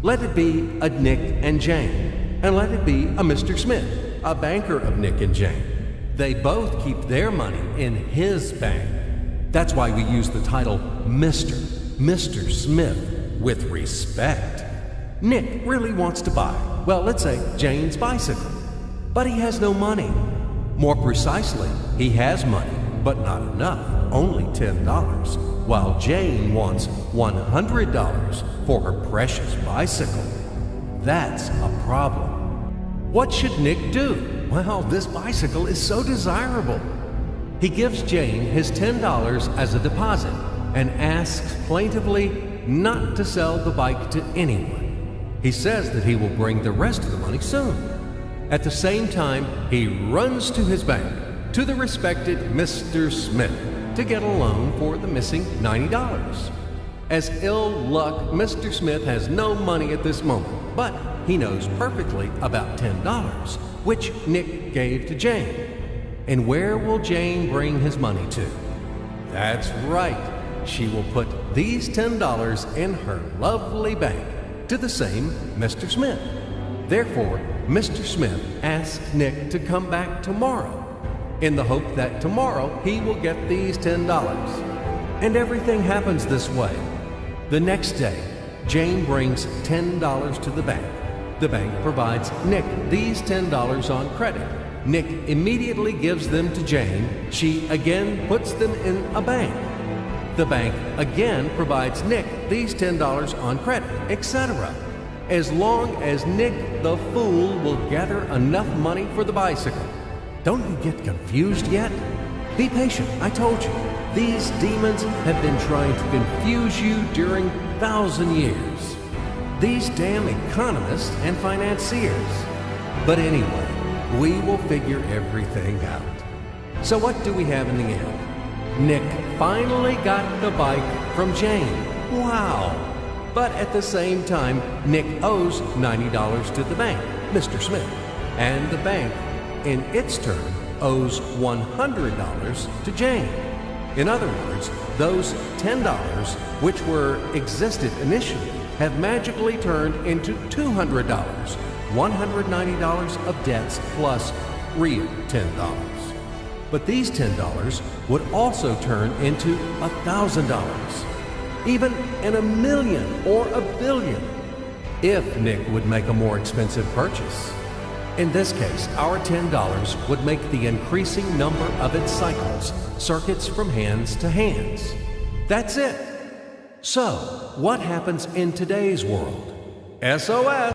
Let it be a Nick and Jane, and let it be a Mr. Smith, a banker of Nick and Jane. They both keep their money in his bank. That's why we use the title Mr. Smith with respect. Nick really wants to buy, well, let's say Jane's bicycle, but he has no money. More precisely, he has money, but not enough, only $10, while Jane wants $100 for her precious bicycle. That's a problem. What should Nick do? Well, this bicycle is so desirable. He gives Jane his $10 as a deposit and asks plaintively not to sell the bike to anyone. He says that he will bring the rest of the money soon. At the same time, he runs to his bank, to the respected Mr. Smith, to get a loan for the missing $90. As ill luck, Mr. Smith has no money at this moment, but he knows perfectly about $10, which Nick gave to Jane. And where will Jane bring his money to? That's right. She will put these $10 in her lovely bank to the same Mr. Smith. Therefore, Mr. Smith asks Nick to come back tomorrow in the hope that tomorrow he will get these $10. And everything happens this way. The next day, Jane brings $10 to the bank. The bank provides Nick these $10 on credit. Nick immediately gives them to Jane. She again puts them in a bank. The bank again provides Nick these $10 on credit, etc. As long as Nick the fool will gather enough money for the bicycle. Don't you get confused yet? Be patient, I told you. These demons have been trying to confuse you during 1,000 years. These damn economists and financiers. But anyway, we will figure everything out. So what do we have in the end? Nick finally got the bike from Jane. Wow! But at the same time, Nick owes $90 to the bank, Mr. Smith, and the bank, in its turn, owes $100 to Jane. In other words, those $10, which existed initially, have magically turned into $200, $190 of debts plus real $10. But these $10 would also turn into $1,000, even in $1 million or $1 billion, if Nick would make a more expensive purchase. In this case, our $10 would make the increasing number of its cycles, circuits from hands to hands. That's it. So, what happens in today's world? SOS!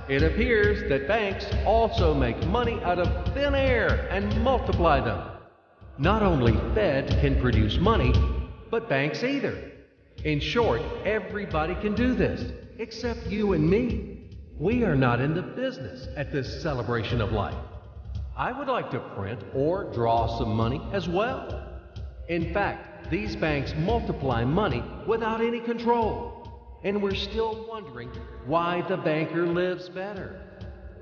It appears that banks also make money out of thin air and multiply them. Not only Fed can produce money, but banks either. In short, everybody can do this, except you and me. We are not in the business at this celebration of life. I would like to print or draw some money as well. In fact, these banks multiply money without any control. And we're still wondering why the banker lives better.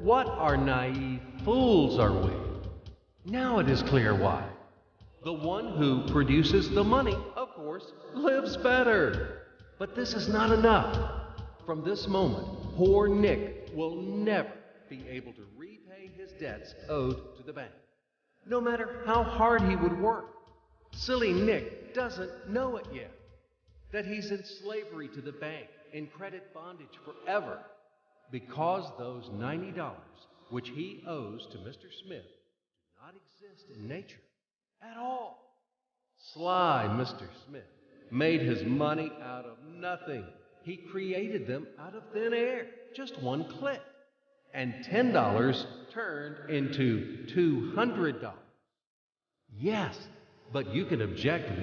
What are naive fools are we? Now it is clear why. The one who produces the money, of course, lives better. But this is not enough. From this moment, poor Nick will never be able to repay his debts owed to the bank, no matter how hard he would work. Silly Nick doesn't know it yet, that he's in slavery to the bank, in credit bondage forever, because those $90 which he owes to Mr. Smith do not exist in nature at all. Sly Mr. Smith made his money out of nothing. He created them out of thin air, just one click. And $10 turned into $200. Yes, but you can object